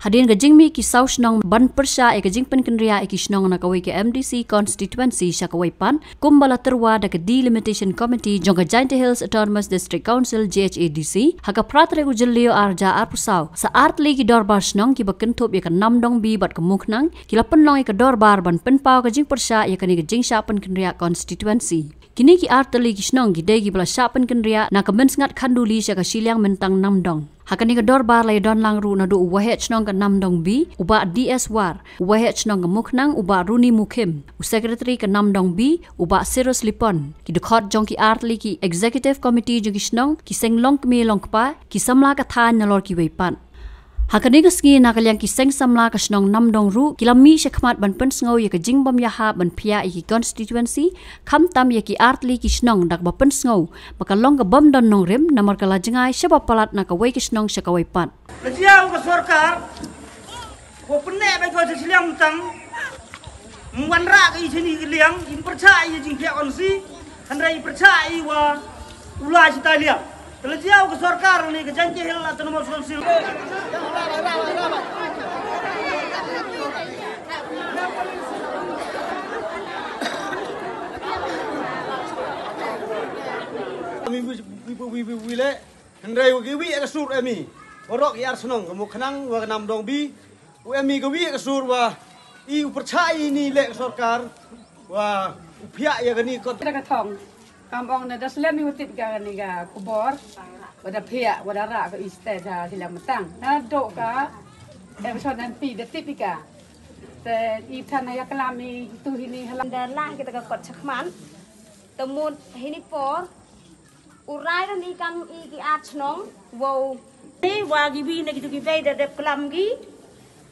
Hadin gajing mi ki saus nong ban persya e gajing penkendria e kisnong na kawai ke MDC constituency syakawai pan kumbala terwa da ke delimitation committee jong Jaintia Hills Autonomous District Council JHADC haka pratre ujelio arja arpusau sa art legi dorbar snong ki bakentop ya ke namdong bi bat ke muknang ki lapen long ke dorbar ban penpau gajing persya ya kani gajing sya penkendria constituency. Kini ki art legi snong ki degi bala sya penkendria na ke mensngat khanduli sya ka silyang mentang namdong. Hakani ka dorbar lay don lang ru na do uwahet chnong ka namdong bi uba DS war uwahet chnong ka muknang uba Runi Mukim u secretary ka namdong bi uba Sirus Lipon ki dekhot jong ki artli ki executive committee jong ki chnong ki senglong kmi long pa ki samla ka than nalor ki weipan. Hakani ka sngi na kalyang ki seng samla ka chnong namdong ru ki lami shakmat ban pen sngo ye ka jingbam yaha ban phia ki constituency kham tam ye ki artli ki chnong dak ba pen sngo baka long ka bam don nong rem namar kala jingai shaba palat na ka wei ki chnong shakawai pan. Leciau ke sorkar, ko pene ba ko siliang tang, mwanra ke sini ke liang, in percaya jing pihak konsi, handai percaya wa ulah cita liang. Leciau ke sorkar ni ke Jaintia Hills Autonomous Council. We le, handai wa kiwi ke sur emi. Warok yar senong kamu kenang wa namdong bi UMI gawi kasur wa I percaya ini lek sorkar wa pihak ya gani kot ada katong kampung na daslem ni utip ga ni ga kubor wada pihak wada ra ka iste da hilang metang na do ka episode nan pi de tipika te I thana ya kalami tu hini halam dan lang kita ka kot chakman temun hini por urai ni kam I ki at snong wow ni wa gibi na gitu gibi da dep kelam gi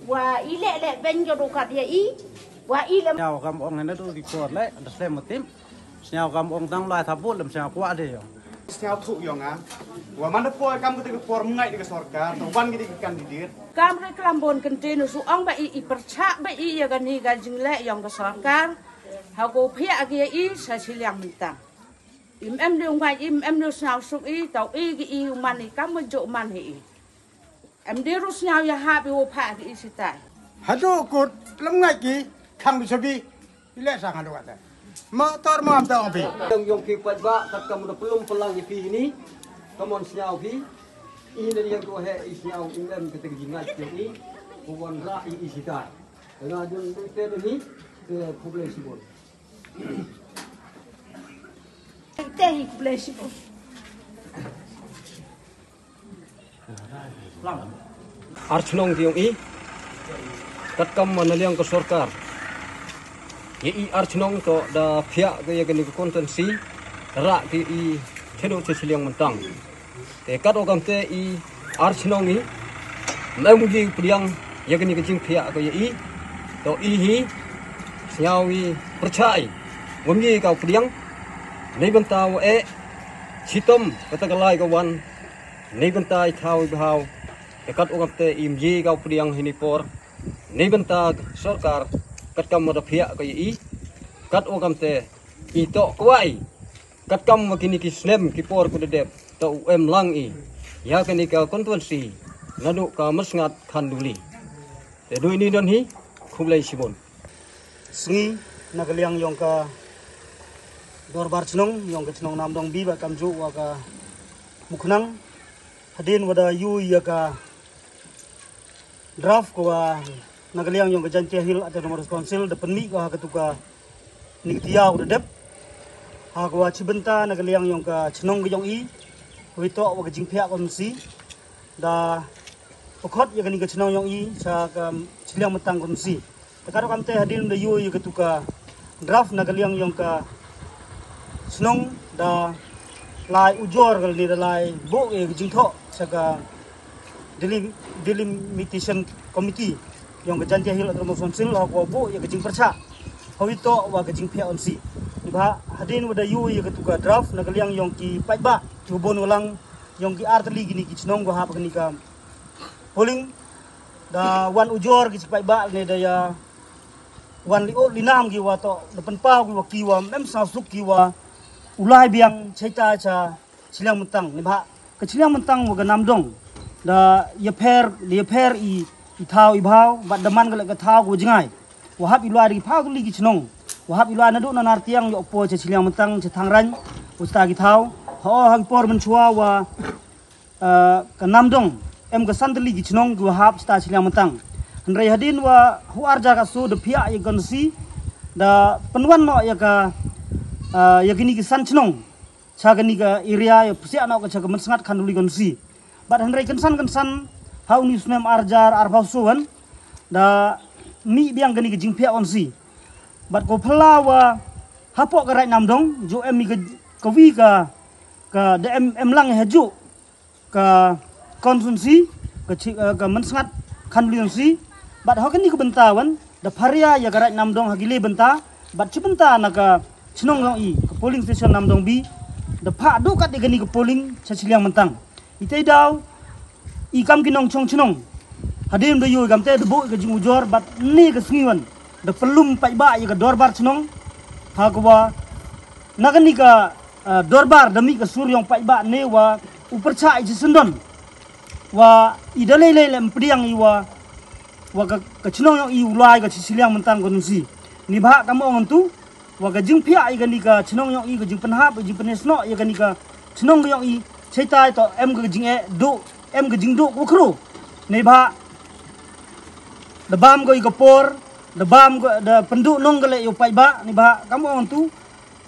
wa ile le ben jo kat ya I wa ile nyao kam ong na do di por le daslem matim nyao kam ong tang lai thaput lem nyao kwa de yo nyao thu yo nga wa man po kam ke por ngai di sorkar to wan gi kandidat kam re klambon kentenu su ong ba I percha ba I ya gani ga jingle yong ka sorkar ha ko phia gi I sa silyang mentang em đưa ngoài em đưa sao sụp I tàu I cái I man này cắm một chỗ man này em đưa rút nhau ya ha bị ô phá cái I sẽ tại hạt đồ cột lắm ngay kì khang bị sập đi lẽ sang hạt đồ vậy mà tar mà am tao bị Yung kipat ba kat kamu dah pelum pelang ipi ini, kamu siau pi, ini yang tu he siau ingin kita jingat jadi, bukan ra isi tar. Dengan jun itu ini ke populasi pun. teh bless you Archnong tiong I, kat kamu meneliang ke sorkar. I archnong to da pihak ke yang ke kontensi, ra ki I cedok ceciliang mentang. Te kat okam te I archnong I, namuji priang yang ke jing pihak ke I, to I hi, siau I percaya, ngomji kau priang. Nei bantau sitom kata kalai kawan nei bantai thau bahau dekat ugam te imji kau priang hini por nei banta sorkar kat kam ada pihak ka I kat ugam te ito kwai kat kam makini kisnem ki por ku dedep to lang I ya kani ka konstituensi nadu ka mesngat khanduli te do ini don hi khumlai sibon sngi nagaliang yong ka dorbar chnong yong ke chnong namdong bi ba kamju wa ka mukhnang hadin wada yu ya ka draft ko wa nagaliang yong ke Jaintia Hills Autonomous Council de penmi ko ha ketuka niktia udah dep ha ko wa chibenta nagaliang yong ka chnong ge yong I wito wa ke jingphia kon si da pokhot ya gani ke chnong yong I sa ka chiliang metang kon si takaro kamte hadin de yu ya ketuka draft nagaliang yong ka senong da lai ujor kal ni da lai bo e jingtho saka delimitation committee yang ke Jaintia Hills Autonomous Council ko bo ya ke jing percha hawito wa ke jing phia on si ba hadin wada yu ya ke tuka draft nagaliang yong ki paiba tubon ulang yong ki artli gini ki senong go ha pakni ka polling da wan ujor ki paiba ne da ya wan li o linam ki wa to depan pa ki wa mem sa suk ki wa ulai biang cerita cha silang mentang ni bah ke silang mentang mo ganam dong da ye per I ithau ibau bat daman galak ka thau go jingai wahap ilwa di phau li gi chnong wahap ilwa na do na nar tiang yo po che chiliang mentang che thangran usta gi thau ho hang por men chua wa ka namdong em ka sandli gi chnong go wahap sta chiliang mentang handrai hadin wa huar jaga su de pia ye gonsi da penwan no ya ka ya gini ki san chnong cha gani ka area ya pusia no ka cha ka men sangat khanduli gonsi bat handrai kan san hau ni sunem arjar arbausuan da mi biang gani ke jingpia onsi bat ko phalawa hapok ka rai namdong jo em mi ka wi ka de em lang heju ka konsumsi ka men sangat khanduli onsi bat ho gani ke bentawan da pharia ya ka rai namdong hagile benta bat chibenta na ka chnong yong I ka polling station namdong bi da pha do kat de gani ke polling chachiliang mentang itei daw ikam kinong chong chnong hadim do yu gamte de bo ke jing ujor bat ni ke sngiwan de pelum pai ba ya ke dorbar chnong ha ko wa nagani ka dorbar demi ke suryong pai ba ne wa upercha I sendon wa idale le mpriang I wa ka chnong yong I ulai ka chiliang mentang konusi ni ba kamo ngontu wa ka jing phia I gani ka chnong yong I ka jing penhap jing penesno ya gani ka chnong yong I chaitai to em ka jing e do em ke jingdo ko kru nei ba the bam go igopor the bam go the pendu nong gale yo pai ba ni ba kamu on tu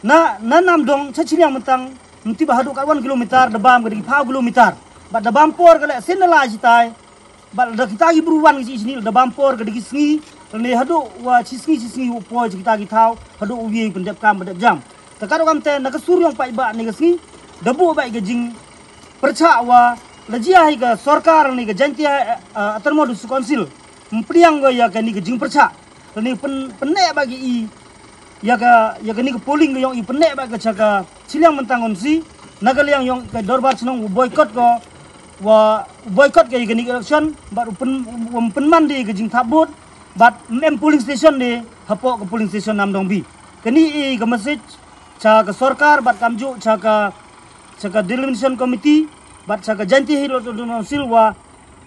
na nam dong chachiliang mentang mti ba hadu ka 1 kilometer the bam go di 5 kilometer ba the bam por gale senala jitai ba da kita gi bruwan gi sini the bam por go di sngi ne hadu wa chisngi po kita gi thau hadu uwi pendep kam pendep jam takaro kam te na ka suryong pai ba ni ga sngi dabu ba ga jing percha wa lajia higa sarkar ni ga jantia atarmo du council mpriang go ya ka ni ga jing percha ni penne bagi I ya ga ni ga polling go yong I penne ba ga chaga chiliang mentang onsi nagaliang yong ka dorbar chnong boycott go wa boycott ga ni election ba pen mandi ga jing thabut bat mem polling station ni hapo ga polling station namdong bi kani I ga message cha ga sarkar bat kamju cha ga delimitation committee bat saka janti hilo to dono silwa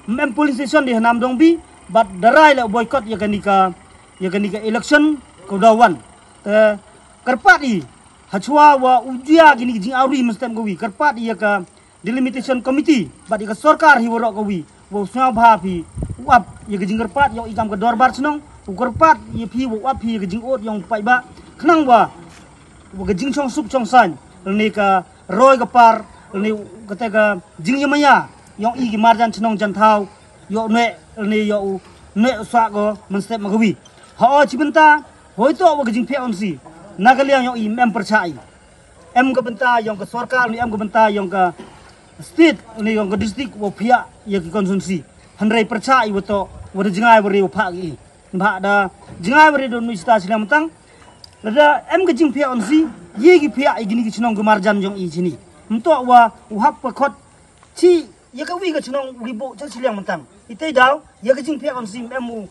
mem polling station di namdong bi bat darai la boycott ya kanika election ko dawan te karpat I hachwa wa ujia gini jing auri mestem go wi karpat ya ka delimitation committee bat ka sarkar hi woro go wi wo sna bha phi wap ya jing karpat yo ikam ka dorbar chnong karpat ya phi wo wap phi jing ot yong pai ba khnang wa ga jing chong sup chong san ni ka roi ka par ni kata jing yamaya yong I gi marjan chnong jan thau yo ne ni yo ne sa go men step magawi ha chibenta hoito wa jing phe onsi nagaliang yong I mem perchai em ga benta yong ka sarkar ni em ga benta yong ka state ni yong ka district wo phia ya ki konsumsi handrai perchai wo to wo jingai wo re wo pha gi ba da jingai wo re do nu sta silang mentang lada em ga jing phe onsi ye gi phia I gini gi chnong ga marjan yong I chini mto wa uhap pakot chi ya ka wi ga chnong ribo cha chiliang mentang itei daw ya ka jing phe on sim emu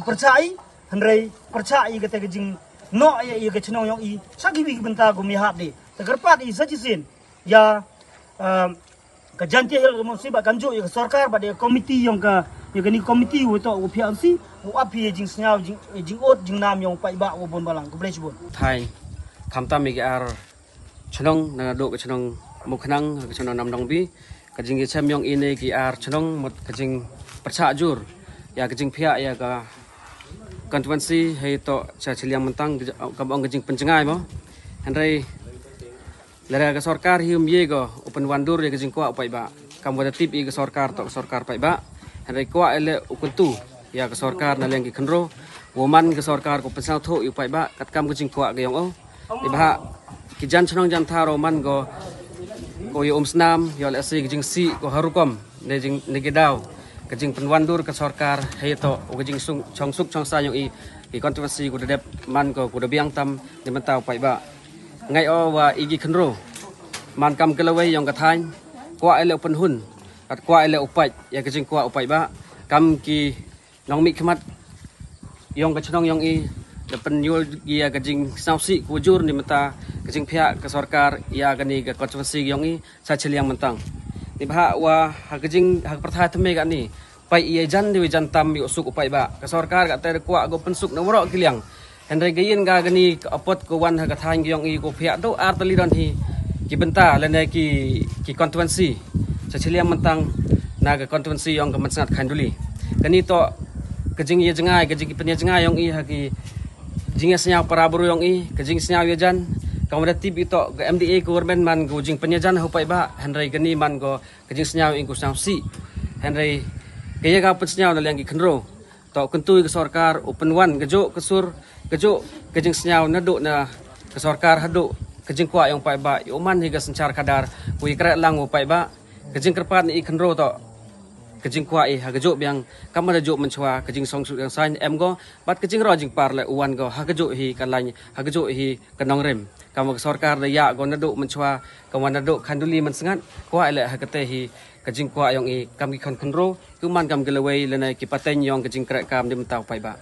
percai handrai percai ga te ga jing no ya ga chnong yong I sagi wi benta go mi hap de te garpat I sachi sin ya ka janti hel mo si ba kamjo ya sarkar ba de komiti yong ka ya ga ni komiti wo to wo phe on si wo api jing snyao jing ot jing nam yong pai ba wo bon balang ko blech bon thai khamta mi ar chnong na do ka chnong mukhnang ka chnong namdong bi ka jing cham yong ine ki ar chnong mot ka jing percha jur ya ka jing phia ya ka constituency he to cha chiliang mentang ka bong ka jing pencengai mo handrai lara ka sarkar hium ye go open wandur ya ka jing kwa pai ba kam wada tip I ka sarkar to sarkar pai ba handrai kwa ele ukuntu ya ka sarkar na leng ki khnro woman ka sarkar ko pensau tho yu pai ba kat kam ka jing kwa ga yong o iba ki jan chnong jan tharo man go ko yo snam yo le si jing si ko harukom ne jing ne gedaw ka jing penwandur ka sarkar he to ka jing sung chong suk chong sa yo I ki kontroversi ko dep man ko biang tam ni mentau pai ba ngai o wa igi khnro man kam kelawai yong ka thain kwa ele pen hun at kwa ele upai ya ka jing kwa upai ba kam ki nong mi khmat yong ka chnong yong I depan yul ya ka jing sausi ko jur ni menta ka jing phia ka sarkar ya ka ni ka kontroversi yong I sa chiliang mentang ni ba wa ha ka jing ha prathai thme ga ni pai ia jan di jan tam yu suk upai ba ka sarkar ka ter kwa go pensuk na woro kiliang henry gayin ga gani apot ko wan ha ka thain gyong i ko phia do artali ron hi ki benta lene ki constituency sa chiliang mentang na ka constituency yong ka mansat khanduli gani to kajing ye jengai kajing penya jengai yong i ha ki jinga senyau paraburu yong i kajing senyau ye jan kamudian tibi to ke MDA government man go jing penyajan hupai ba henry gani man go kajing senyau ing ko senyau si henry kaya ka pensenyau na liang ki khenro to kentui ke sarkar open one gejo kesur gejo kajing senyau nadu na ke sarkar hadu kajing kwa yang pai ba yoman higa sencar kadar kui kret lang upai ba kajing kerpat ni khenro to kajing kwa ha gejo biang kamada jo menchwa kajing song su yang sain em go bat kajing ro jing par le uwan go ha gejo hi kalany ha gejo hi kanong rem kamu ke sarkar daya go nadu menchwa kawan nadu khanduli man sangat kwa le ha kate hi kajing kwa yang i kam ki khenro kuman kam gelewei lena ki paten yong kajing krek kam di mentau pai ba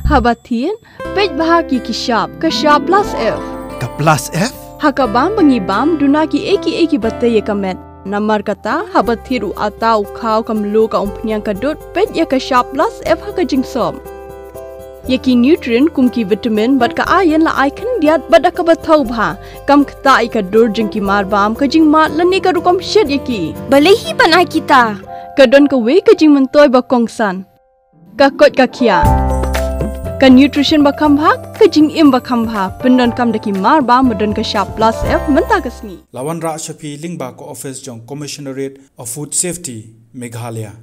Habatin pej bahagi ki shop plus F ka plus F hakabam bangibam dunaki eki batay kamet namar kata habathiru atau khau kamlu ka umpnyang kadut pej ya ka shop plus F hakajing som yaki nutrient kumki vitamin bat ka ayan la icon diat bada ka bathau bha kam khta ka dur jing ki marbam ka jing mat lani ka rukom shed yaki balehi banai kita kadon ka we ka jing mentoy ba kongsan ka kot ka kia ka nutrition ba khambha ka jing im ba khambha pendon kam daki marbam medon ka sharp plus F menta kasni lawan ra shapi lingba ko office jong commissionerate of food safety Meghalaya